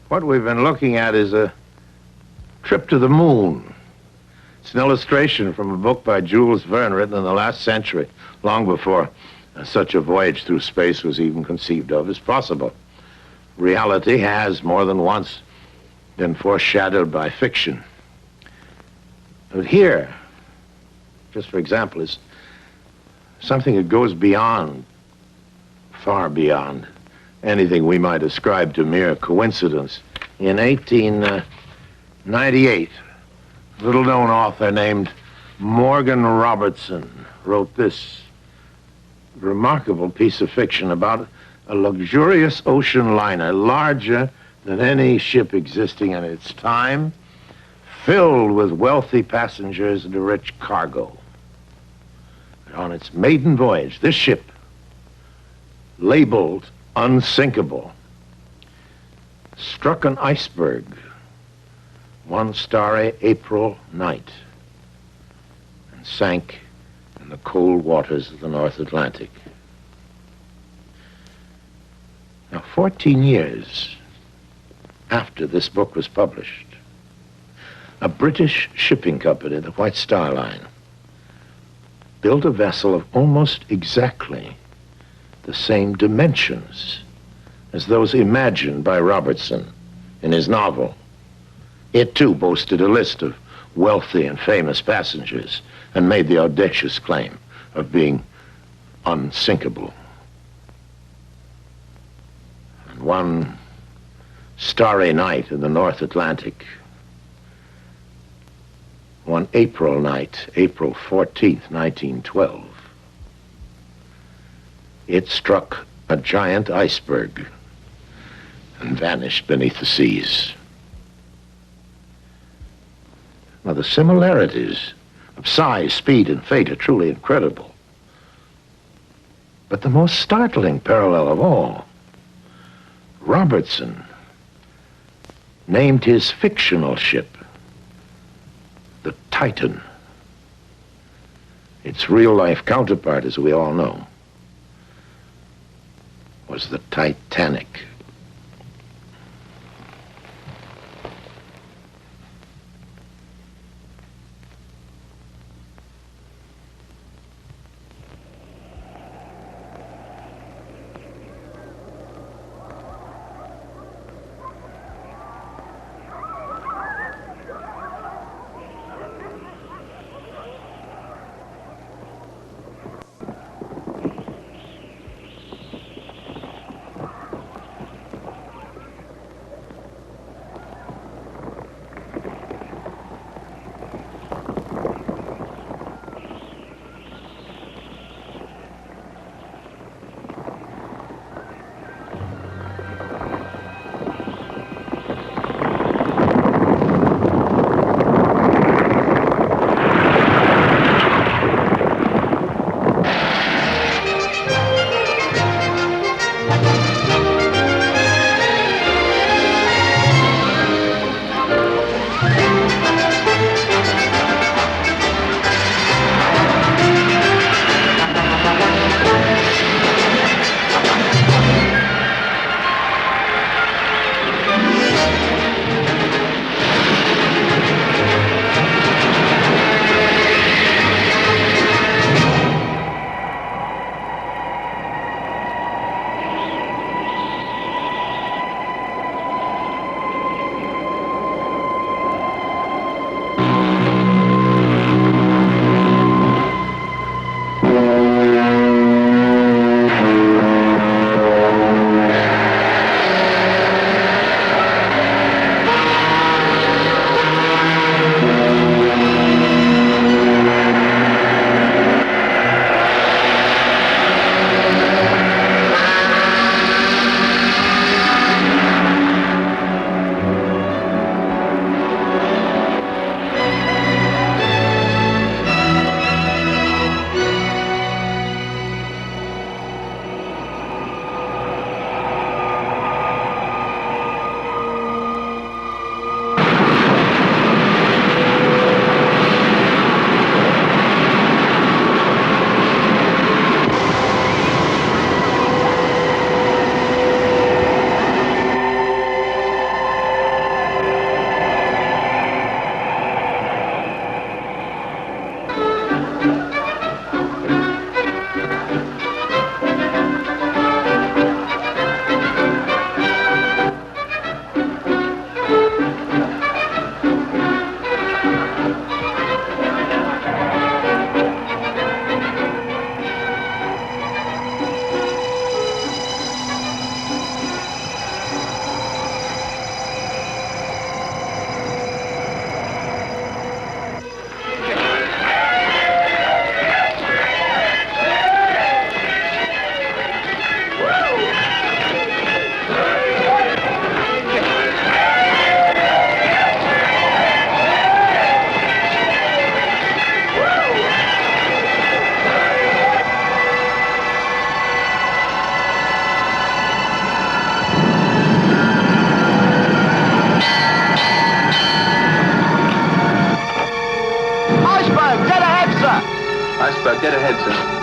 What we've been looking at is a trip to the moon. It's an illustration from a book by Jules Verne written in the last century, long before such a voyage through space was even conceived of as possible. Reality has more than once been foreshadowed by fiction. But here, just for example, is something that goes beyond, far beyond, anything we might ascribe to mere coincidence. In 1898, a little-known author named Morgan Robertson wrote this remarkable piece of fiction about a luxurious ocean liner, larger than any ship existing in its time, filled with wealthy passengers and a rich cargo. On its maiden voyage, this ship, labeled Unsinkable, struck an iceberg one starry April night and sank in the cold waters of the North Atlantic. Now, 14 years after this book was published, a British shipping company, the White Star Line, built a vessel of almost exactly the same dimensions as those imagined by Robertson in his novel. It too boasted a list of wealthy and famous passengers and made the audacious claim of being unsinkable. And one starry night in the North Atlantic, one April night, April 14th, 1912, it struck a giant iceberg and vanished beneath the seas. Now, the similarities of size, speed, and fate are truly incredible. But the most startling parallel of all, Robertson named his fictional ship the Titan. Its real-life counterpart, as we all know, was the Titanic. Dead ahead, sir.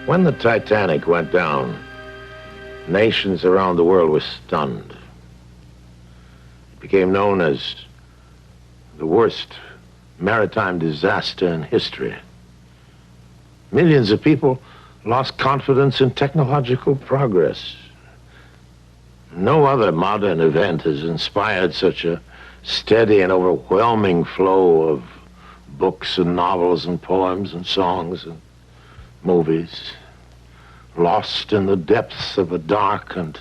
When the Titanic went down, nations around the world were stunned. It became known as the worst maritime disaster in history. Millions of people lost confidence in technological progress. No other modern event has inspired such a steady and overwhelming flow of books and novels and poems and songs and movies, lost in the depths of a dark and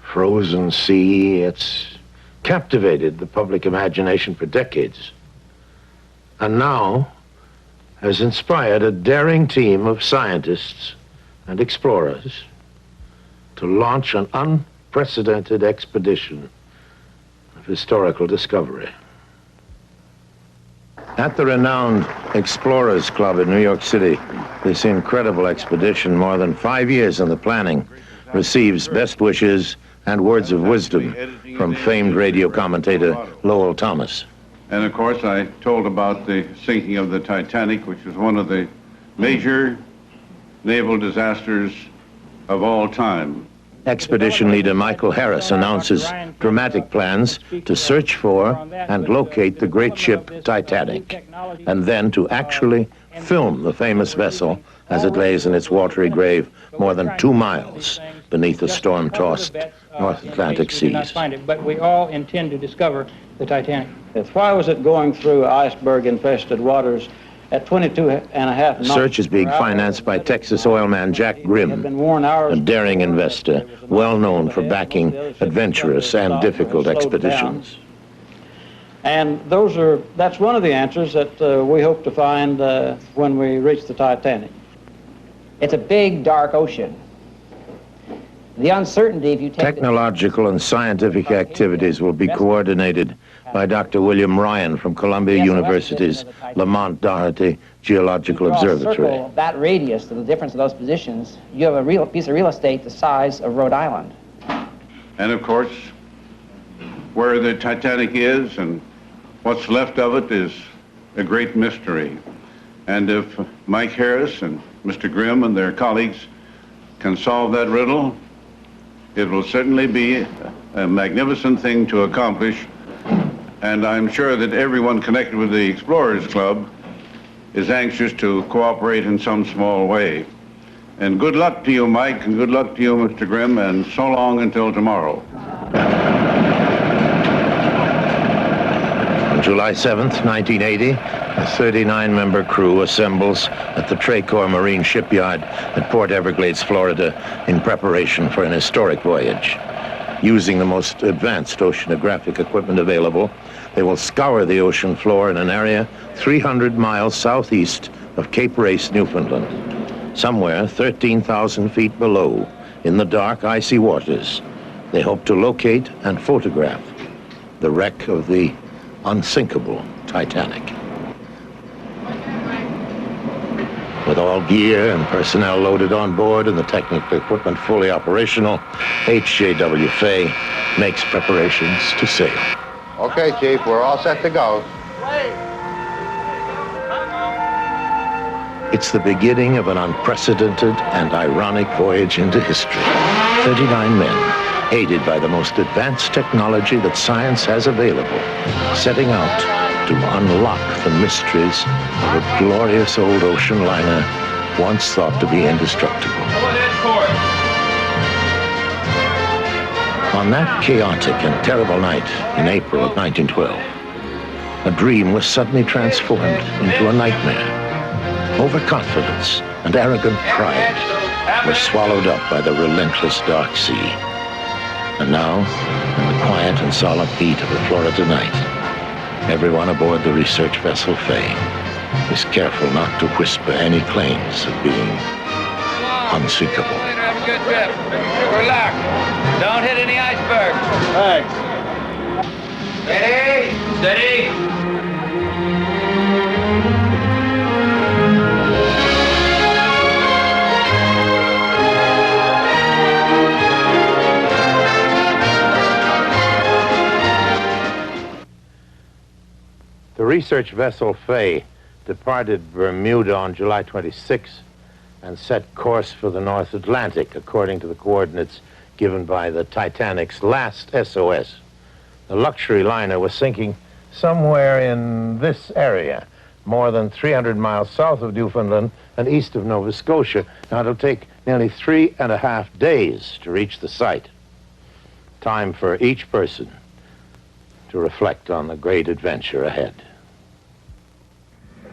frozen sea. It's captivated the public imagination for decades, and now has inspired a daring team of scientists and explorers to launch an unprecedented expedition of historical discovery. At the renowned Explorers Club in New York City, this incredible expedition, more than 5 years in the planning, receives best wishes and words of wisdom from famed radio commentator Lowell Thomas. And of course, I told about the sinking of the Titanic, which was one of the major naval disasters of all time. Expedition leader Michael Harris announces dramatic plans to search for and locate the great ship Titanic, and then to actually film the famous vessel as it lays in its watery grave more than 2 miles beneath the storm-tossed North Atlantic seas. But we all intend to discover the Titanic. Why was it going through iceberg-infested waters at 22.5 knots. Search is being financed by Texas oilman Jack Grimm, a daring investor well known for backing adventurous and difficult expeditions. And that's one of the answers that we hope to find when we reach the Titanic. It's a big, dark ocean. The uncertainty, if you take Technological and scientific activities will be coordinated by Dr. William Ryan from Columbia University's Lamont Doherty Geological Observatory. Circle that radius to the difference of those positions, you have a real piece of real estate the size of Rhode Island. And of course, where the Titanic is and what's left of it is a great mystery. And if Mike Harris and Mr. Grimm and their colleagues can solve that riddle, it will certainly be a magnificent thing to accomplish. And I'm sure that everyone connected with the Explorers Club is anxious to cooperate in some small way. And good luck to you, Mike, and good luck to you, Mr. Grimm, and so long until tomorrow. On July 7th, 1980, a 39-member crew assembles at the Tracor Marine Shipyard at Port Everglades, Florida, in preparation for an historic voyage. Using the most advanced oceanographic equipment available, they will scour the ocean floor in an area 300 miles southeast of Cape Race, Newfoundland. Somewhere 13,000 feet below, in the dark, icy waters, they hope to locate and photograph the wreck of the Unsinkable Titanic. With all gear and personnel loaded on board and the technical equipment fully operational, H.J.W. Fay makes preparations to sail. Okay, Chief, we're all set to go. It's the beginning of an unprecedented and ironic voyage into history. 39 men, aided by the most advanced technology that science has available, setting out to unlock the mysteries of a glorious old ocean liner once thought to be indestructible. On that chaotic and terrible night in April of 1912, a dream was suddenly transformed into a nightmare. Overconfidence and arrogant pride were swallowed up by the relentless dark sea. And now, in the quiet and solemn heat of the Florida night, everyone aboard the research vessel Fay is careful not to whisper any claims of being unsinkable. Have a good trip. Relax. Don't hit any icebergs. Thanks. Steady. Steady. The research vessel Fay departed Bermuda on July 26 and set course for the North Atlantic, according to the coordinates given by the Titanic's last SOS. The luxury liner was sinking somewhere in this area, more than 300 miles south of Newfoundland and east of Nova Scotia. Now, it'll take nearly 3.5 days to reach the site. Time for each person to reflect on the great adventure ahead.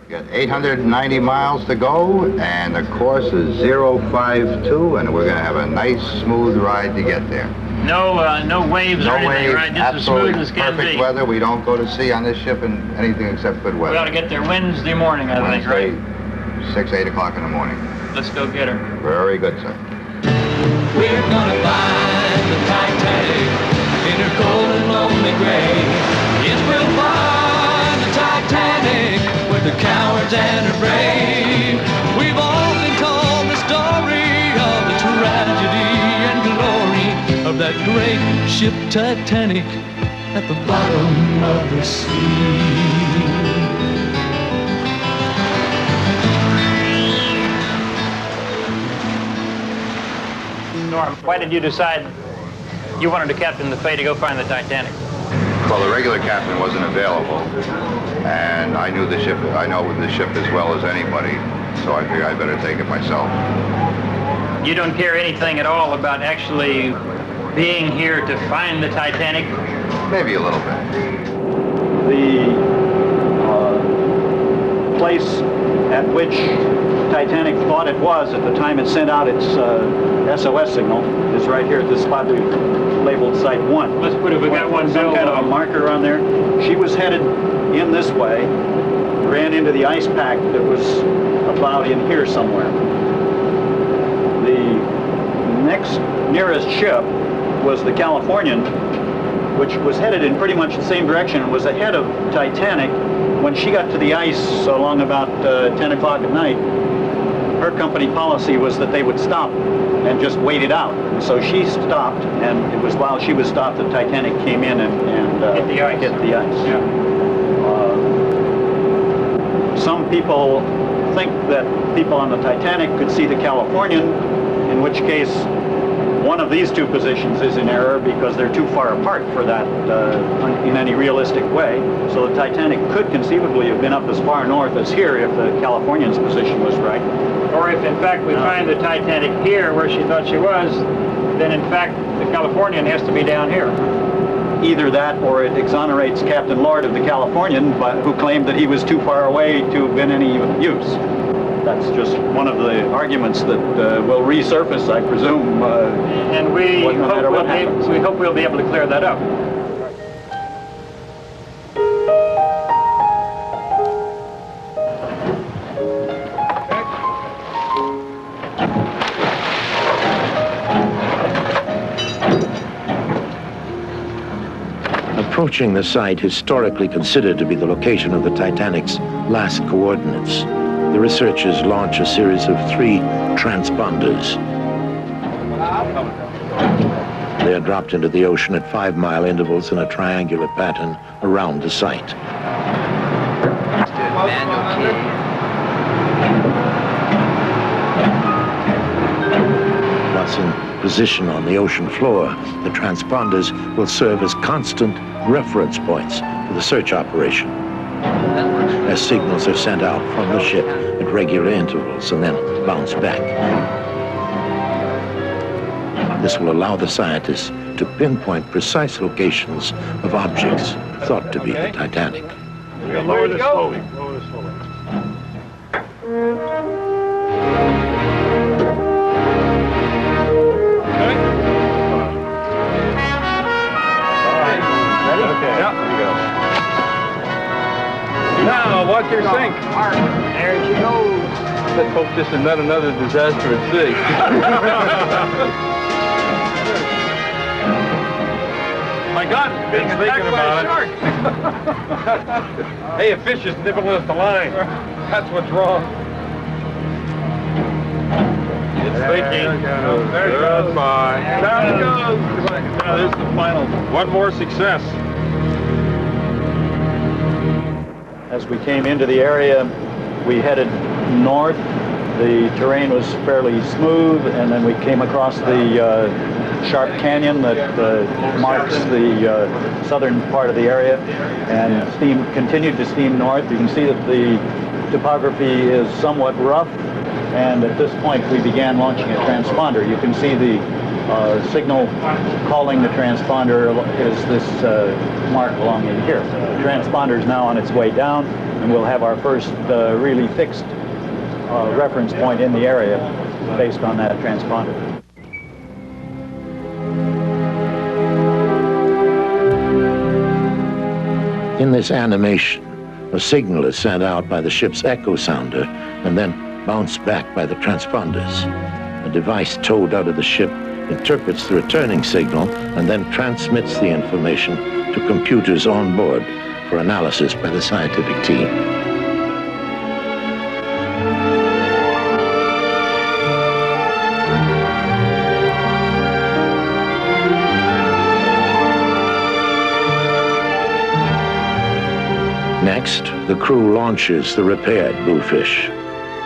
Got 890 miles to go, and the course is 052, and we're going to have a nice, smooth ride to get there. No waves or anything, right? Just as smooth as can perfect be. weather. We don't go to sea on this ship in anything except good weather. We ought to get there Wednesday morning, I think, right? 6, 8 o'clock in the morning. Let's go get her. Very good, sir. We're gonna find the Titanic in her cold and lonely grave. Yes, we'll find the Titanic with the cowards and the brave. We've all been told the story of the tragedy and glory of that great ship Titanic at the bottom of the sea. Norm, why did you decide you wanted to captain the Fay to go find the Titanic? Well, the regular captain wasn't available, and I know the ship as well as anybody, so I figured I'd better take it myself. You don't care anything at all about actually being here to find the Titanic? Maybe a little bit. The place at which Titanic thought it was at the time it sent out its SOS signal is right here at this spot we labeled Site 1. Let's put it, we got one some build kind of a on. marker on there. She was headed in this way, ran into the ice pack that was about in here somewhere. The next nearest ship was the Californian, which was headed in pretty much the same direction and was ahead of Titanic. When she got to the ice along about 10 o'clock at night, her company policy was that they would stop and just wait it out. So she stopped, and it was while she was stopped that Titanic came in and Hit the ice. Hit the ice. Yeah. Some people think that people on the Titanic could see the Californian, in which case one of these two positions is in error because they're too far apart for that in any realistic way. So the Titanic could conceivably have been up as far north as here if the Californian's position was right. Or if in fact we find the Titanic here where she thought she was, then in fact the Californian has to be down here. Either that or it exonerates Captain Lord of the Californian, who claimed that he was too far away to have been any use. That's just one of the arguments that will resurface, I presume. And we hope we'll be able to clear that up. Approaching the site historically considered to be the location of the Titanic's last coordinates, the researchers launch a series of 3 transponders. They are dropped into the ocean at 5-mile intervals in a triangular pattern around the site. Once in position on the ocean floor, the transponders will serve as constant reference points for the search operation, as signals are sent out from the ship at regular intervals and then bounce back. This will allow the scientists to pinpoint precise locations of objects thought to be the Titanic. Lower this slowly. Lower this slowly. Now, watch your sink. There she goes. Let's hope this is not another disaster at sea. My God, it's being attacked by a shark. Hey, a fish is nibbling at the line. That's what's wrong. It's thinking. There it goes. Bye. Down it goes. Now, there's the final. One more success. As we came into the area, we headed north. The terrain was fairly smooth, and then we came across the sharp canyon that marks the southern part of the area, and continued to steam north. You can see that the topography is somewhat rough, and at this point we began launching a transponder. You can see the signal calling the transponder is this mark along in here. The transponder is now on its way down, and we'll have our first really fixed reference point in the area based on that transponder. In this animation, a signal is sent out by the ship's echo sounder and then bounced back by the transponders. A device towed out of the ship interprets the returning signal and then transmits the information to computers on board for analysis by the scientific team. Next, the crew launches the repaired bluefish.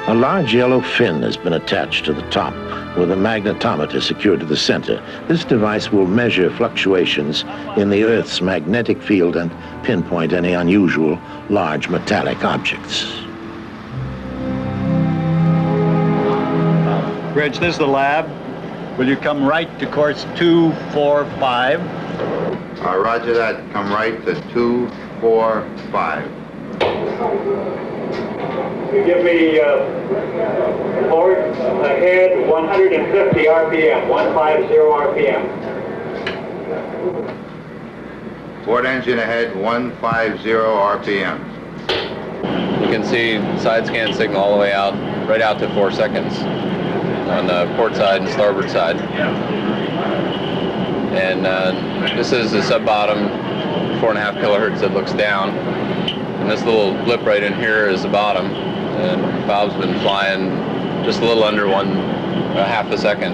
A large yellow fin has been attached to the top with a magnetometer secured to the center. This device will measure fluctuations in the Earth's magnetic field and pinpoint any unusual large metallic objects. Reg, this is the lab. Will you come right to course 245? Roger that. Come right to 245. Give me forward ahead 150 RPM, 150 RPM. Port engine ahead, 150 RPM. You can see side scan signal all the way out, right out to 4 seconds on the port side and starboard side. And this is the sub-bottom, 4.5 kilohertz that looks down. And this little blip right in here is the bottom. And Bob's been flying just a little under half a second.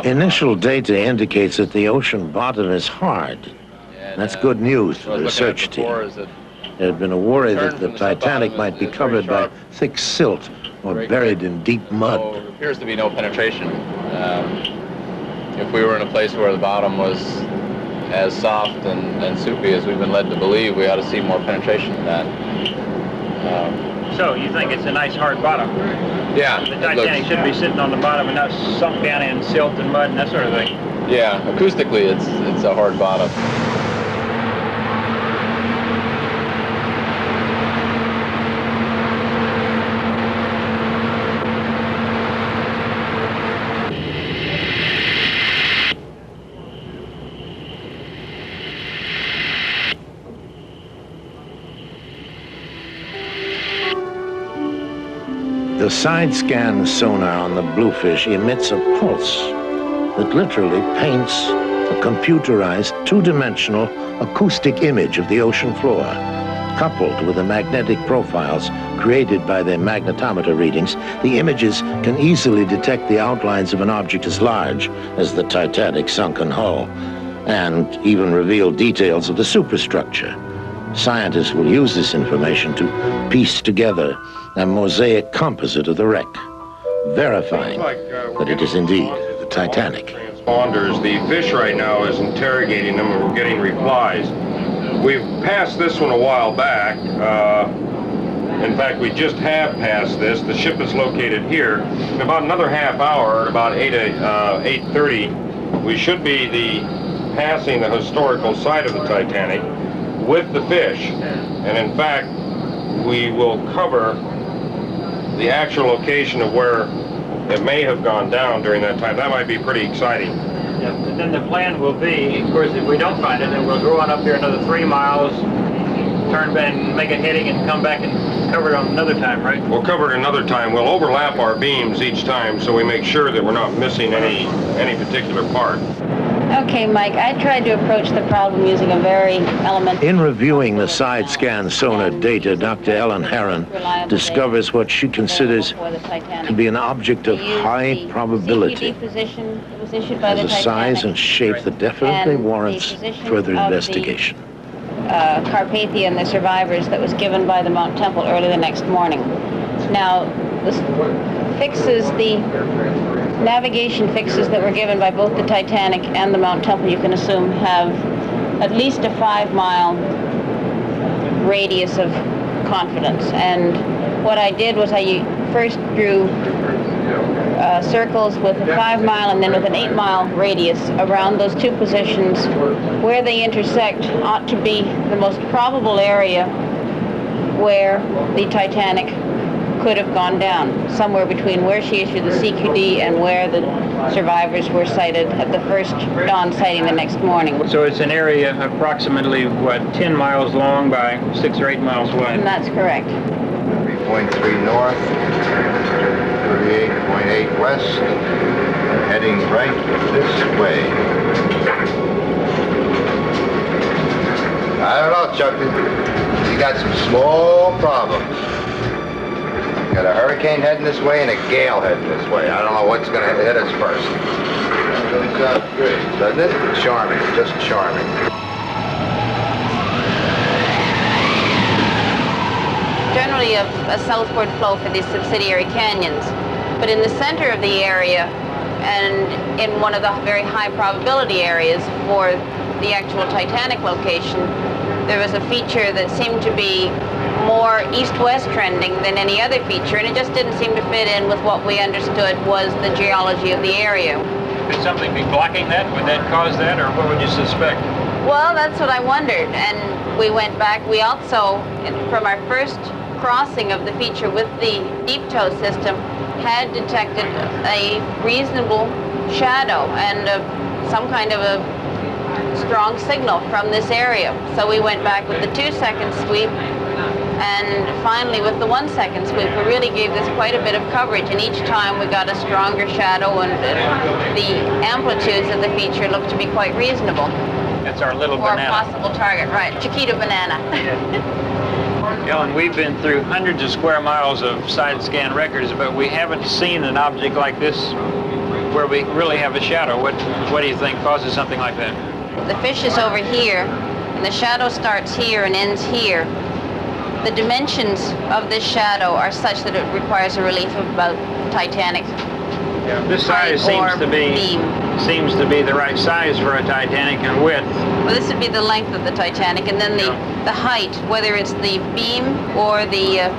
Initial data indicates that the ocean bottom is hard. And that's good news for the research team. There had been a worry that the Titanic might be covered by thick silt or buried in deep mud. So there appears to be no penetration. If we were in a place where the bottom was as soft and soupy as we've been led to believe, we ought to see more penetration than that. So you think it's a nice hard bottom? Yeah. The Titanic should be sitting on the bottom and not sunk down in silt and mud and that sort of thing. Yeah, acoustically it's a hard bottom. The side scan sonar on the Bluefish emits a pulse that literally paints a computerized two-dimensional acoustic image of the ocean floor. Coupled with the magnetic profiles created by the magnetometer readings, the images can easily detect the outlines of an object as large as the Titanic's sunken hull, and even reveal details of the superstructure. Scientists will use this information to piece together a mosaic composite of the wreck, verifying that it is indeed the Titanic. Transponders, the fish right now is interrogating them and we're getting replies. We've passed this one a while back. In fact, we just have passed this. The ship is located here. In about another half hour, at about 8:30, we should be passing the historical site of the Titanic with the fish. And in fact, we will cover the actual location of where it may have gone down during that time. That might be pretty exciting. Yeah, and then the plan will be, of course, if we don't find it, then we'll go on up here another 3 miles, turn back and make a heading and come back and cover it on another time, right? We'll cover it another time. We'll overlap our beams each time so we make sure that we're not missing any particular part. Okay, Mike, I tried to approach the problem using a very elementary... In reviewing the side scan sonar data, Dr. Ellen Herron discovers what she considers to be an object of high probability. Has a size and shape that definitely warrants further investigation. Carpathia and the survivors that was given by the Mount Temple early the next morning. Now, this fixes the navigation fixes that were given by both the Titanic and the Mount Temple, you can assume, have at least a 5-mile radius of confidence. And what I did was I first drew circles with a 5-mile and then with an 8-mile radius around those two positions. Where they intersect ought to be the most probable area where the Titanic could have gone down, somewhere between where she issued the CQD and where the survivors were sighted at the first dawn sighting the next morning. So it's an area approximately, what, 10 miles long by 6 or 8 miles wide? And that's correct. 3.3 north, 38.8 west, heading right this way. I don't know, Chuck. You got some small problems. Got a hurricane heading this way and a gale heading this way. I don't know what's going to hit us first. That really sounds good, doesn't it? Charming, just charming. Generally a southward flow for these subsidiary canyons, but in the center of the area and in one of the very high probability areas for the actual Titanic location, there was a feature that seemed to be more east-west trending than any other feature, and it just didn't seem to fit in with what we understood was the geology of the area. Could something be blocking that? Would that cause that, or what would you suspect? Well, that's what I wondered, and we went back. We also, from our first crossing of the feature with the deep tow system, had detected a reasonable shadow and some kind of a strong signal from this area. So we went back with the 2-second sweep, and finally with the 1-second sweep. We really gave this quite a bit of coverage, and each time we got a stronger shadow, and the amplitudes of the feature looked to be quite reasonable. That's our little Or a banana. possible target, right, Chiquita banana. Ellen, we've been through hundreds of square miles of side scan records, but we haven't seen an object like this where we really have a shadow. What do you think causes something like that? The fish is over here, and the shadow starts here and ends here. The dimensions of this shadow are such that it requires a relief of about Titanic. Yeah, this size seems to be the right size for a Titanic and width. Well, this would be the length of the Titanic, and then the height, whether it's the beam or the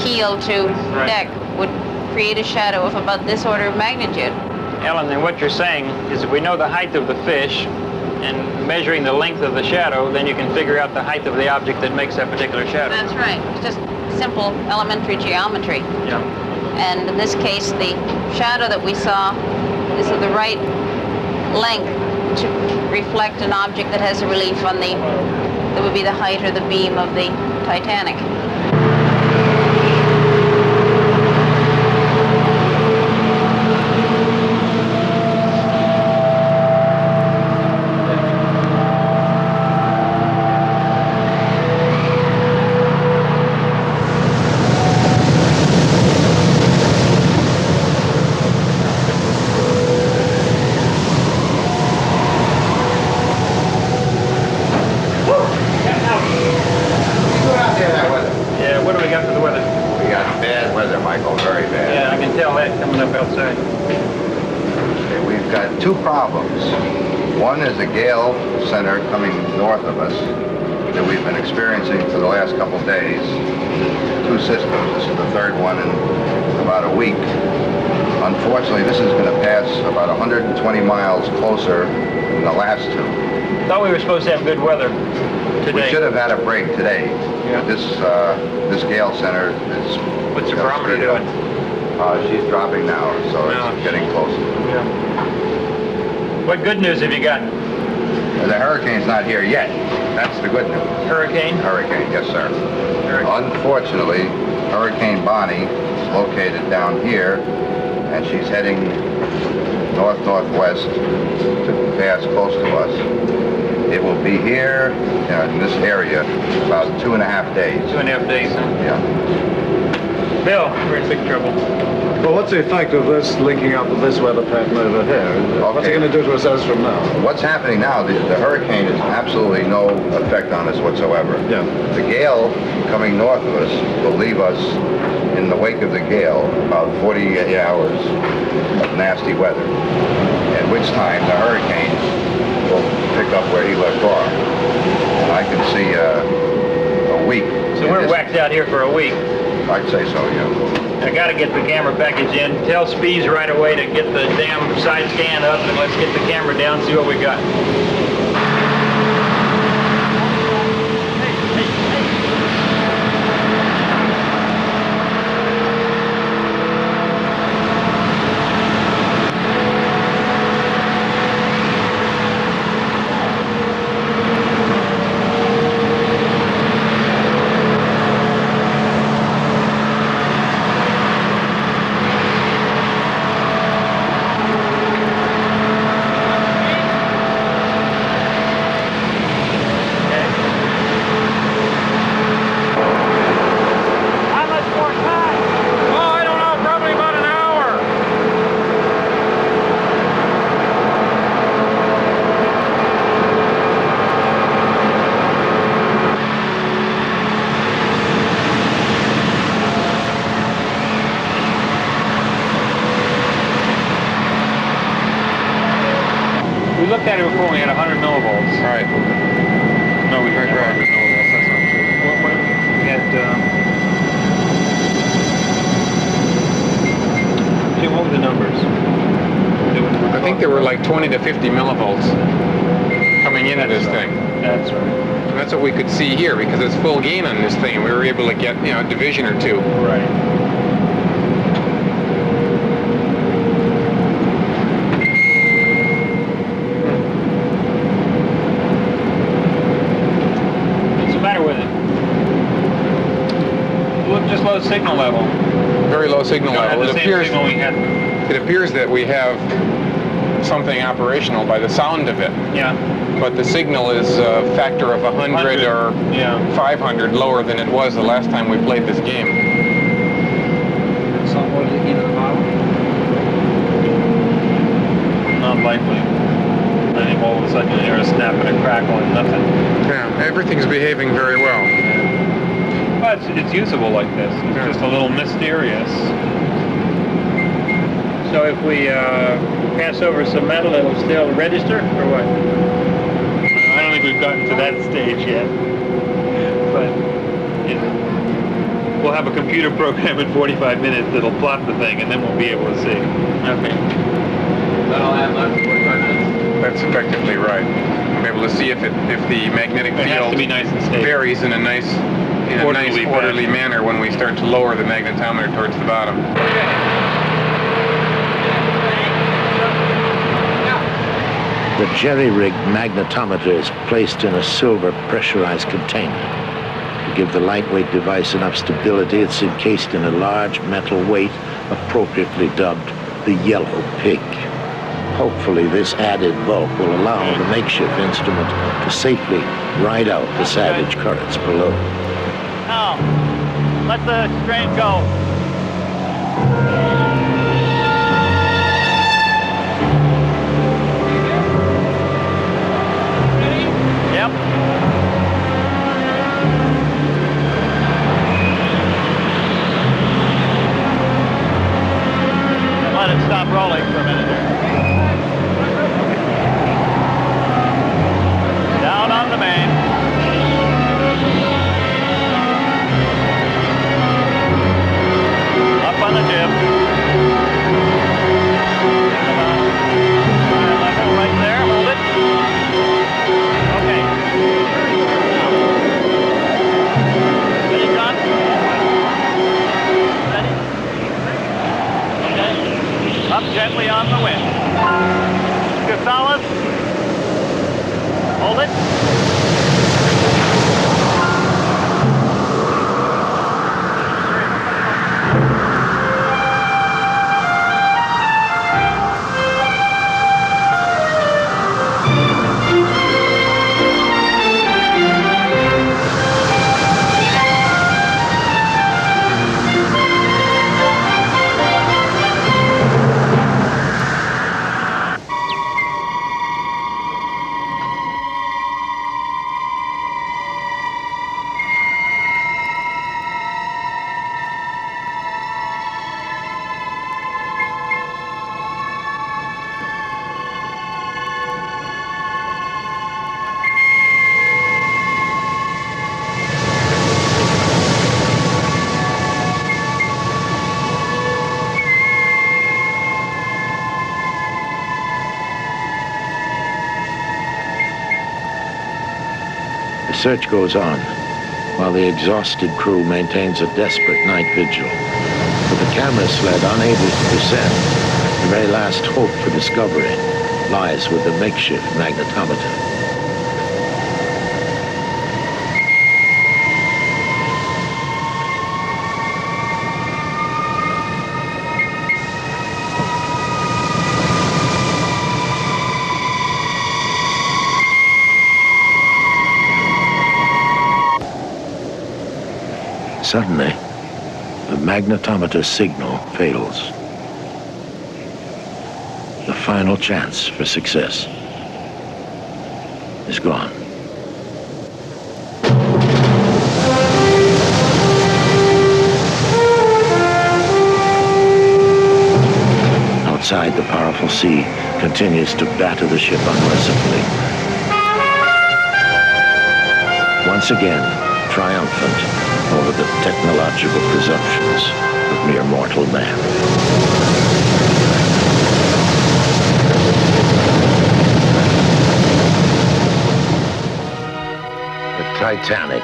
keel to deck, would create a shadow of about this order of magnitude. Ellen, then what you're saying is if we know the height of the fish and measuring the length of the shadow, then you can figure out the height of the object that makes that particular shadow. That's right. It's just simple elementary geometry. Yeah. And in this case, the shadow that we saw is of the right length to reflect an object that has a relief on that would be the height or the beam of the Titanic. Two problems. One is a gale center coming north of us that we've been experiencing for the last couple of days. Two systems. This is the third one in about a week. Unfortunately, this is going to pass about 120 miles closer than the last two. Thought we were supposed to have good weather today. We should have had a break today. Yeah. This gale center is... What's the barometer doing? She's dropping now, so it's getting closer. Yeah. What good news have you got? The hurricane's not here yet. That's the good news. Hurricane? Hurricane, yes, sir. Hurricane. Unfortunately, Hurricane Bonnie is located down here, and she's heading north-northwest to pass close to us. It will be here in this area about 2.5 days. 2.5 days, huh? Yeah. Bill, we're in big trouble. Well, what's the effect of this linking up with this weather pattern over here? What's it going to do to us as from now? What's happening now, the hurricane has absolutely no effect on us whatsoever. Yeah. The gale coming north of us will leave us in the wake of the gale about 48 hours of nasty weather, at which time the hurricane will pick up where he left off. And I can see a week. So we're whacked out here for a week. I'd say so, yeah. I got to get the camera package in. Tell Spees right away to get the damn side scan up, and let's get the camera down and see what we got. We looked at it before, we had 100 millivolts. Right. No, we heard 100 millivolts, that's not true. We had, Jim, what were the numbers? I think there were like 20 to 50 millivolts coming coming into this thing. That's right. And that's what we could see here because it's full gain on this thing. We were able to get, a division or two. Right. What's the matter with it? Look, just low signal level. Very low signal level. It appears that we have something operational by the sound of it. Yeah. But the signal is a factor of 100 or 500 lower than it was the last time we played this game. Something leaking at the bottom? Not likely. I think all of a sudden you hear a snap and a crackle and nothing. Yeah, everything's behaving very well. But it's usable like this. It's just a little mysterious. So if we pass over some metal, it'll still register, or what? I don't think we've gotten to that stage yet. But we'll have a computer program in 45 minutes that'll plot the thing, and then we'll be able to see. Okay. That'll have left 45 minutes. That's effectively right. I'm able to see if the magnetic It has field to be nice and stable. varies in a nice orderly manner when we start to lower the magnetometer towards the bottom. The jerry-rigged magnetometer is placed in a silver pressurized container. To give the lightweight device enough stability, it's encased in a large metal weight appropriately dubbed the Yellow Pig. Hopefully this added bulk will allow the makeshift instrument to safely ride out the savage currents below. Now, let the strain go. Yep. Let it stop rolling for a minute there. Down on the main. Up on the jib. Level right there. Hold it. Okay. Ready, John? Ready? Okay. Up gently on the wind. Gonzalez. Hold it. The search goes on, while the exhausted crew maintains a desperate night vigil. With the camera sled unable to descend, the very last hope for discovery lies with the makeshift magnetometer. Suddenly, the magnetometer signal fails. The final chance for success is gone. Outside, the powerful sea continues to batter the ship unmercifully. Once again, triumphant over the technological presumptions of mere mortal man. Titanic,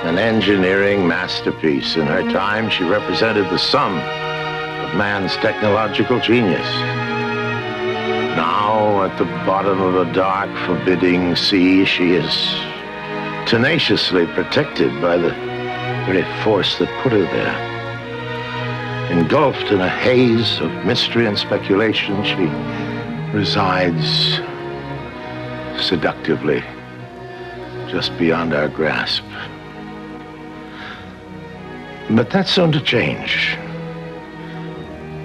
an engineering masterpiece. In her time, she represented the sum of man's technological genius. Now, at the bottom of a dark, forbidding sea, she is tenaciously protected by the very force that put her there. Engulfed in a haze of mystery and speculation, she resides seductively just beyond our grasp. But that's soon to change.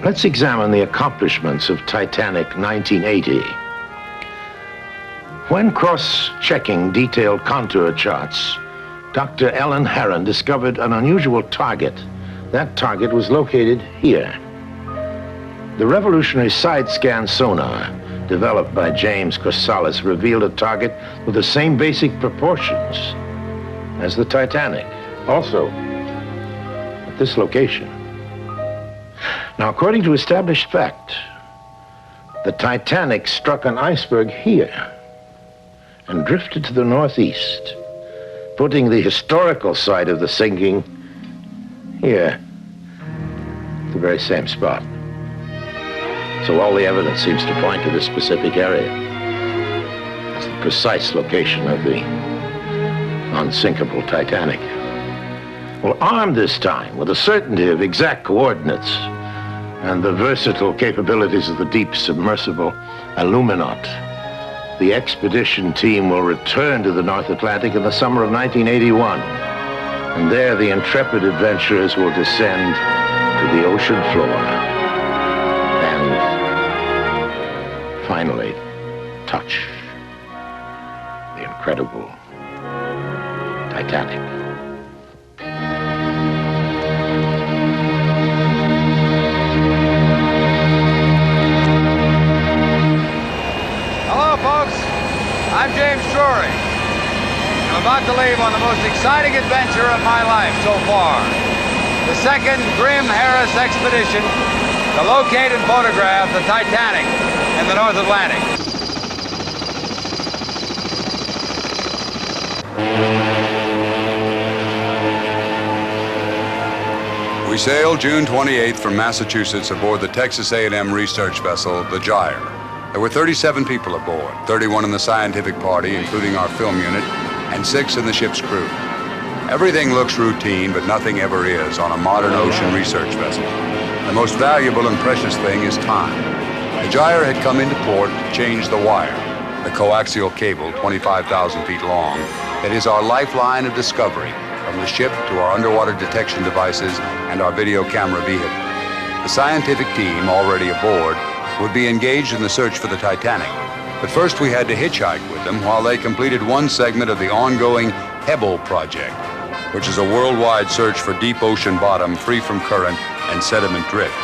Let's examine the accomplishments of Titanic 1980. When cross-checking detailed contour charts, Dr. Ellen Herron discovered an unusual target. That target was located here. The revolutionary side-scan sonar developed by James Corsalis revealed a target with the same basic proportions as the Titanic, also at this location. Now, according to established fact, the Titanic struck an iceberg here and drifted to the northeast, putting the historical site of the sinking here, the very same spot. So all the evidence seems to point to this specific area. It's the precise location of the unsinkable Titanic. Well, armed this time with the certainty of exact coordinates and the versatile capabilities of the deep submersible Illuminaut, the expedition team will return to the North Atlantic in the summer of 1981. And there, the intrepid adventurers will descend to the ocean floor and finally touch the incredible Titanic. Hello, folks. I'm James Drury. I'm about to leave on the most exciting adventure of my life so far. The second Grim Harris expedition to locate and photograph the Titanic in the North Atlantic. We sailed June 28th from Massachusetts aboard the Texas A&M research vessel, the Gyre. There were 37 people aboard, 31 in the scientific party, including our film unit, and 6 in the ship's crew. Everything looks routine, but nothing ever is on a modern ocean research vessel. The most valuable and precious thing is time. The Gyre had come into port to change the wire, the coaxial cable 25,000 feet long, that is our lifeline of discovery from the ship to our underwater detection devices and our video camera vehicle. The scientific team already aboard would be engaged in the search for the Titanic. But first we had to hitchhike with them while they completed one segment of the ongoing Pebble project, which is a worldwide search for deep ocean bottom free from current and sediment drift.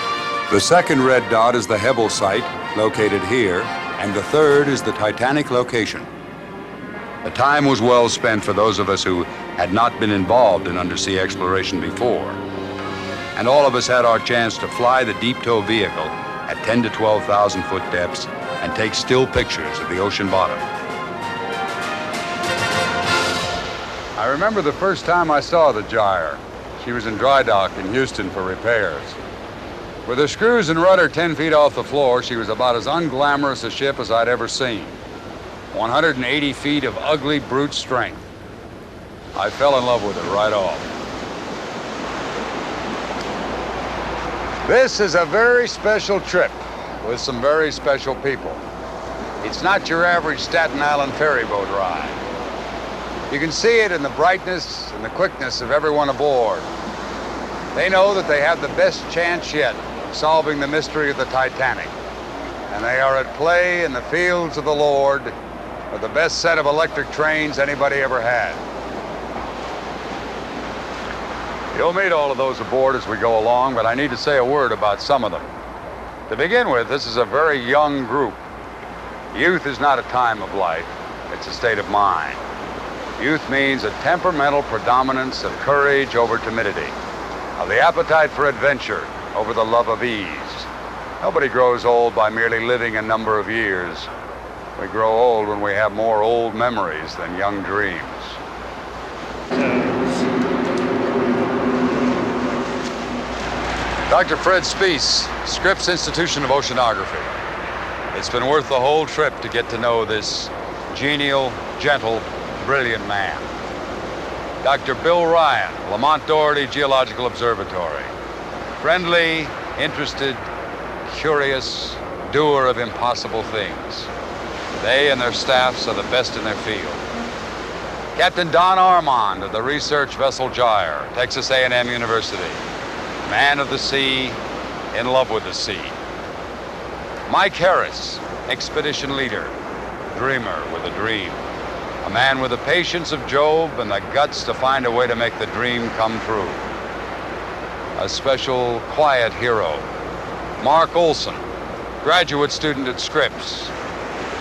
The second red dot is the Pebble site, located here, and the third is the Titanic location. The time was well spent for those of us who had not been involved in undersea exploration before. And all of us had our chance to fly the deep tow vehicle at 10 to 12,000 foot depths and take still pictures of the ocean bottom. I remember the first time I saw the Gyre. She was in dry dock in Houston for repairs. With her screws and rudder 10 feet off the floor, she was about as unglamorous a ship as I'd ever seen. 180 feet of ugly brute strength. I fell in love with her right off. This is a very special trip with some very special people. It's not your average Staten Island ferry boat ride. You can see it in the brightness and the quickness of everyone aboard. They know that they have the best chance yet of solving the mystery of the Titanic. And they are at play in the fields of the Lord with the best set of electric trains anybody ever had. You'll meet all of those aboard as we go along, but I need to say a word about some of them. To begin with, this is a very young group. Youth is not a time of life, it's a state of mind. Youth means a temperamental predominance of courage over timidity, of the appetite for adventure over the love of ease. Nobody grows old by merely living a number of years. We grow old when we have more old memories than young dreams. Dr. Fred Speece, Scripps Institution of Oceanography. It's been worth the whole trip to get to know this genial, gentle, brilliant man. Dr. Bill Ryan, Lamont Doherty Geological Observatory. Friendly, interested, curious, doer of impossible things. They and their staffs are the best in their field. Captain Don Armand of the research vessel Gyre, Texas A&M University. Man of the sea, in love with the sea. Mike Harris, expedition leader, dreamer with a dream. A man with the patience of Job and the guts to find a way to make the dream come true. A special quiet hero, Mark Olson, graduate student at Scripps.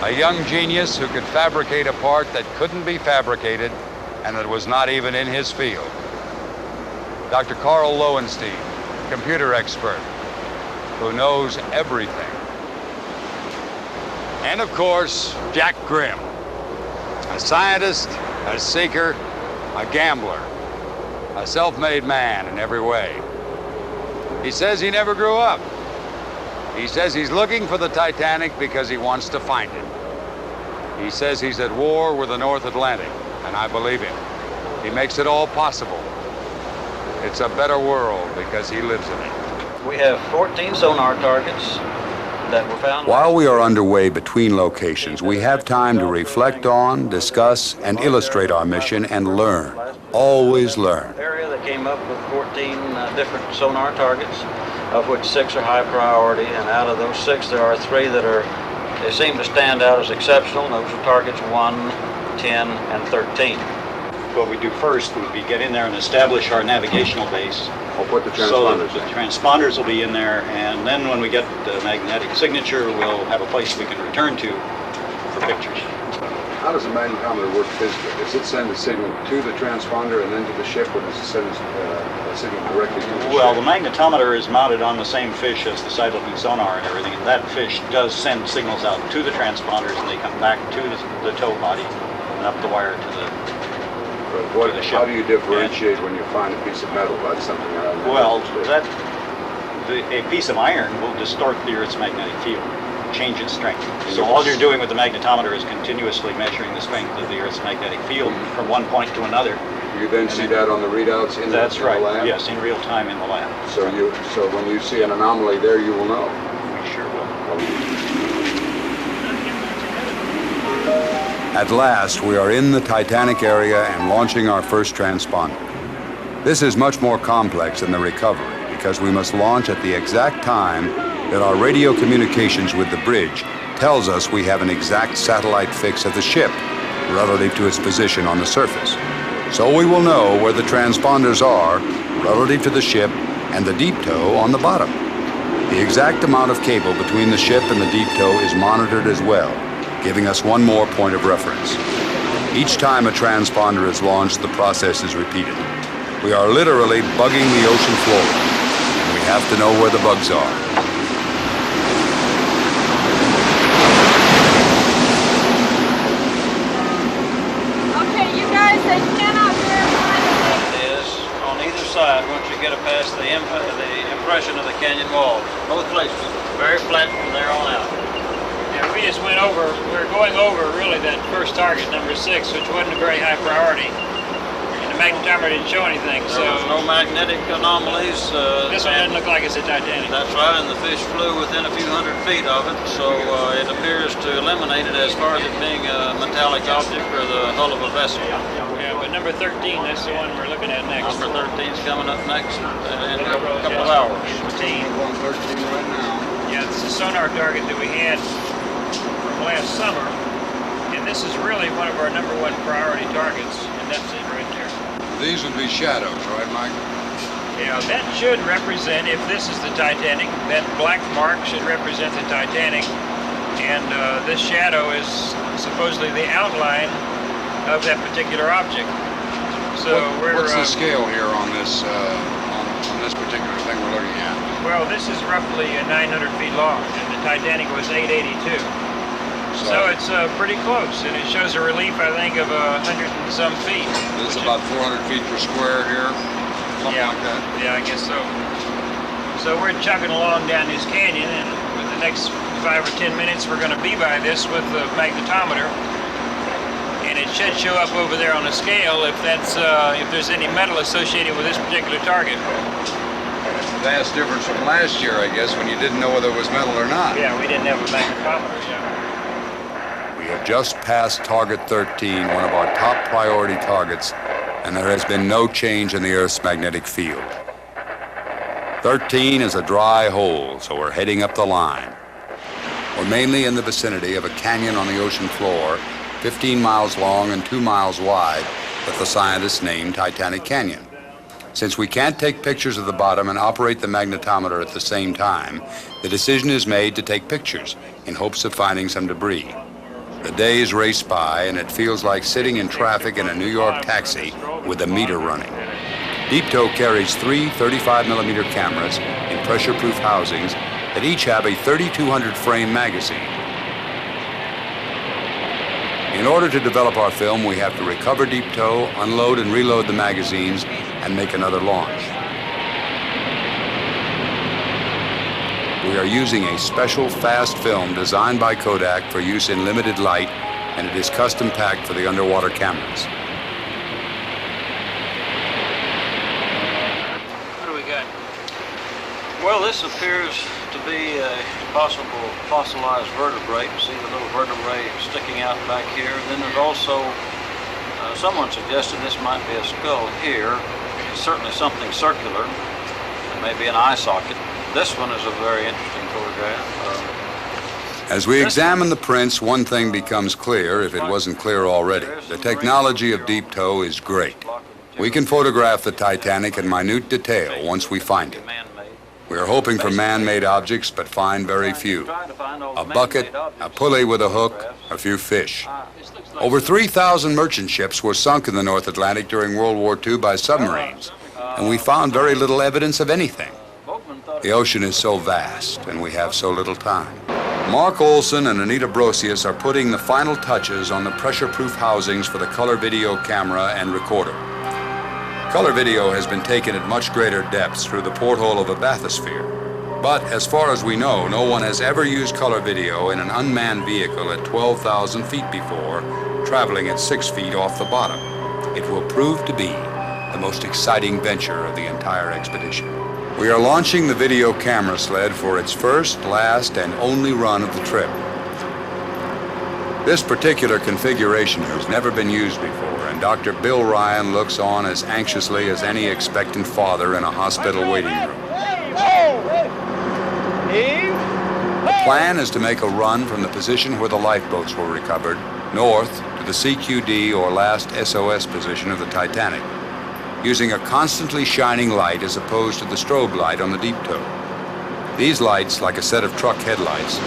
A young genius who could fabricate a part that couldn't be fabricated and that was not even in his field. Dr. Carl Lowenstein, computer expert, who knows everything. And of course, Jack Grimm, a scientist, a seeker, a gambler, a self-made man in every way. He says he never grew up. He says he's looking for the Titanic because he wants to find it. He says he's at war with the North Atlantic, and I believe him. He makes it all possible. It's a better world because he lives in it. We have 14 sonar targets that were found. While we are underway between locations, we have time to reflect on, discuss, and illustrate our mission and learn. Always learn. Area that came up with 14 different sonar targets, of which 6 are high priority, and out of those 6 there are 3 that they seem to stand out as exceptional. Those are targets 1, 10, and 13. What we do first would be get in there and establish our navigational base. I'll put the So transponders the in. transponders will be in there, and then when we get the magnetic signature, we'll have a place we can return to for pictures. How does the magnetometer work physically? Does it send a signal to the transponder and then to the ship, or does it send a signal directly to the ship? Well, the magnetometer is mounted on the same fish as the side looking sonar and everything, and that fish does send signals out to the transponders, and they come back to the tow body and up the wire to the ship. How do you differentiate when you find a piece of metal? That's something I don't know. Well, a piece of iron will distort the Earth's magnetic field, change its strength. So all you're doing with the magnetometer is continuously measuring the strength of the Earth's magnetic field from one point to another. You then see that on the readouts in the lab? That's right, yes, in real time in the lab. So when you see an anomaly there, you will know? We sure will. At last, we are in the Titanic area and launching our first transponder. This is much more complex than the recovery because we must launch at the exact time that our radio communications with the bridge tells us we have an exact satellite fix of the ship relative to its position on the surface. So we will know where the transponders are relative to the ship and the deep tow on the bottom. The exact amount of cable between the ship and the deep tow is monitored as well, giving us one more point of reference. Each time a transponder is launched, the process is repeated. We are literally bugging the ocean floor, and we have to know where the bugs are. Okay, you guys, they cannot verify that It is on either side once you get past the impression of the canyon wall. Both places, very flat from there on out. Yeah, we just went over, we were going over really that first target, number 6, which wasn't a very high priority. And the magnetometer didn't show anything, so... There was no magnetic anomalies. This one doesn't look like it's a Titanic. That's right, and the fish flew within a few hundred feet of it, so it appears to eliminate it as far as it being a metallic object or the hull of a vessel. Yeah, but number 13, that's the one we're looking at next. Number 13 is coming up next in a couple of hours. 13 right now. Yeah, it's a sonar target that we had from last summer, and this is really one of our number 1 priority targets, and that's it right there. These would be shadows, right, Mike? Yeah, that should represent, if this is the Titanic, that black mark should represent the Titanic, and this shadow is supposedly the outline of that particular object. So what's the scale here on this on this particular thing we're looking at? Well, this is roughly 900 feet long, and the Titanic was 882. So it's pretty close, and it shows a relief, I think, of 100 and some feet. This is about 400 feet per square here, something Yeah. like that. Yeah, I guess so. So we're chugging along down this canyon, and with the next 5 or 10 minutes, we're going to be by this with the magnetometer, and it should show up over there on the scale if that's if there's any metal associated with this particular target. Vast difference from last year, I guess, when you didn't know whether it was metal or not. Yeah, we didn't have a magnetometer yet. We have just passed Target 13, one of our top priority targets, and there has been no change in the Earth's magnetic field. 13 is a dry hole, so we're heading up the line. We're mainly in the vicinity of a canyon on the ocean floor, 15 miles long and 2 miles wide, that the scientists named Titanic Canyon. Since we can't take pictures of the bottom and operate the magnetometer at the same time, the decision is made to take pictures in hopes of finding some debris. The days race by, and it feels like sitting in traffic in a New York taxi with the meter running. Deep Tow carries 3 35mm cameras in pressure-proof housings that each have a 3,200 frame magazine. In order to develop our film, we have to recover Deep Tow, unload and reload the magazines, and make another launch. We are using a special fast film designed by Kodak for use in limited light, and it is custom packed for the underwater cameras. What do we got? Well, this appears to be a possible fossilized vertebrate. See the little vertebrae sticking out back here. And then there's also, someone suggested this might be a skull here. It's certainly something circular. It may be an eye socket. This one is a very interesting photograph. As we examine the prints, one thing becomes clear, if it wasn't clear already. The technology of Deep Tow is great. We can photograph the Titanic in minute detail once we find it. We are hoping for man-made objects, but find very few. A bucket, a pulley with a hook, a few fish. Over 3,000 merchant ships were sunk in the North Atlantic during World War II by submarines, and we found very little evidence of anything. The ocean is so vast, and we have so little time. Mark Olson and Anita Brosius are putting the final touches on the pressure-proof housings for the color video camera and recorder. Color video has been taken at much greater depths through the porthole of a bathysphere. But as far as we know, no one has ever used color video in an unmanned vehicle at 12,000 feet before, traveling at 6 feet off the bottom. It will prove to be the most exciting venture of the entire expedition. We are launching the video camera sled for its first, last, and only run of the trip. This particular configuration has never been used before, and Dr. Bill Ryan looks on as anxiously as any expectant father in a hospital waiting room. The plan is to make a run from the position where the lifeboats were recovered, north to the CQD or last SOS position of the Titanic, using a constantly shining light as opposed to the strobe light on the Deep Tow. These lights, like a set of truck headlights,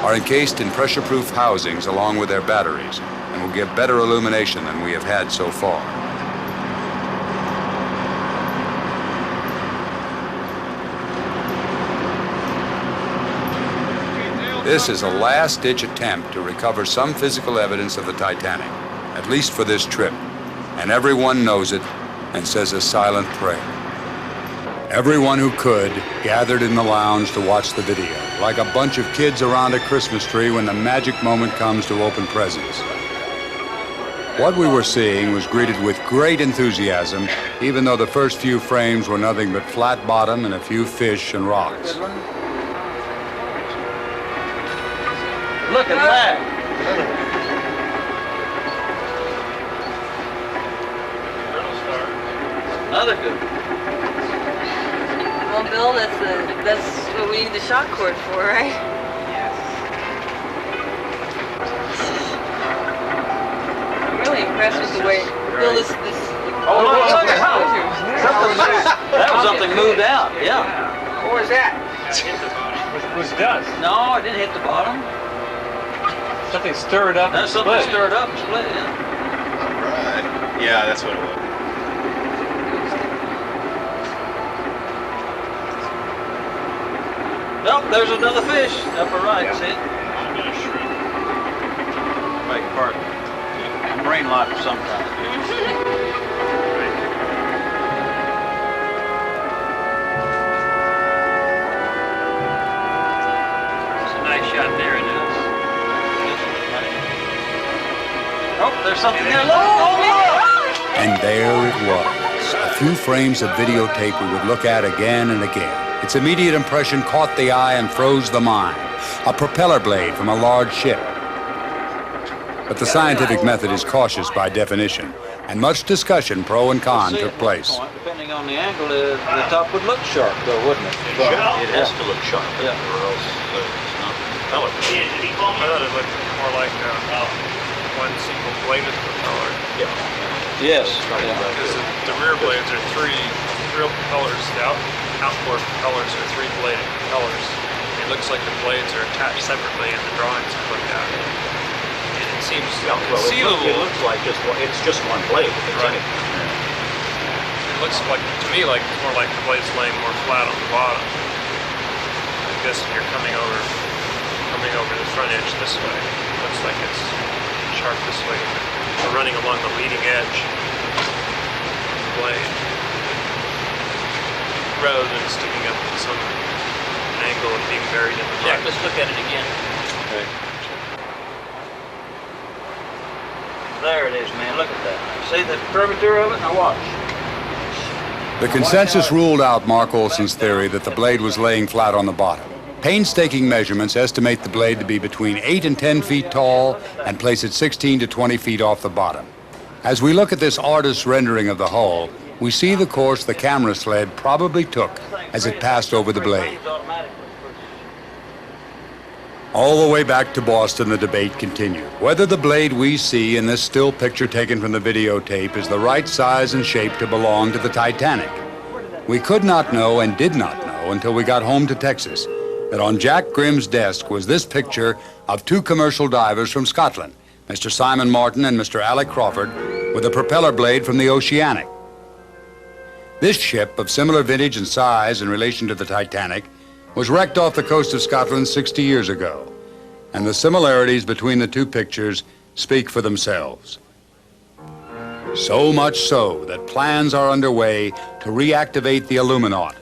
are encased in pressure-proof housings along with their batteries and will give better illumination than we have had so far. This is a last-ditch attempt to recover some physical evidence of the Titanic, at least for this trip, and everyone knows it and says a silent prayer. Everyone who could gathered in the lounge to watch the video, like a bunch of kids around a Christmas tree when the magic moment comes to open presents. What we were seeing was greeted with great enthusiasm, even though the first few frames were nothing but flat bottom and a few fish and rocks. Look at that! Another good one. Well, Bill, that's what we need the shock cord for, right? I'm really impressed with the way Bill this. Oh, look at how that was something moved out. Yeah. What was that? It was dust. No, it didn't hit the bottom. Something stirred up. That's something stirred up and split. Yeah. All right. Yeah, that's what it was. Nope, there's another fish. Upper right, see it? part. Marine life of some kind. Nice shot there, isn't it? Oh, there's something there. Look! Oh, look! And there it was. A few frames of videotape we would look at again and again. Its immediate impression caught the eye and froze the mind. A propeller blade from a large ship. But the scientific method is cautious by definition, and much discussion, pro and con, took place. Depending on the angle, the top would look sharp, though, wouldn't it? It has to look sharp, or else it's not propeller. I thought it looked more like one single bladed propeller. Yeah. Yes. Because the rear blades are three real propellers. The outboard propellers are three bladed propellers. It looks like the blades are attached separately in the drawings I looked at. And it seems conceivable. It looks like it's just one blade. Right. It looks like, to me, like it's more like the blade's laying more flat on the bottom. I guess if you're coming over the front edge this way, it looks like it's sharp this way. We're running along the leading edge of the blade, rather than sticking up at some angle and being buried in the mud. Jack, let's look at it again. Okay. There it is, man. Look at that. See the curvature of it? Now watch. The consensus ruled out Mark Olson's theory that the blade was laying flat on the bottom. Painstaking measurements estimate the blade to be between 8 and 10 feet tall and place it 16 to 20 feet off the bottom. As we look at this artist's rendering of the hull, we see the course the camera sled probably took as it passed over the blade. All the way back to Boston, the debate continued. Whether the blade we see in this still picture taken from the videotape is the right size and shape to belong to the Titanic. We could not know and did not know until we got home to Texas that on Jack Grimm's desk was this picture of two commercial divers from Scotland, Mr. Simon Martin and Mr. Alec Crawford, with a propeller blade from the Oceanic. This ship, of similar vintage and size in relation to the Titanic, was wrecked off the coast of Scotland 60 years ago, and the similarities between the two pictures speak for themselves. So much so that plans are underway to reactivate the Illuminaut,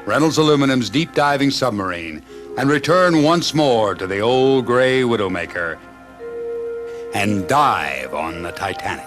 Reynolds Aluminum's deep-diving submarine, and return once more to the old gray Widowmaker and dive on the Titanic.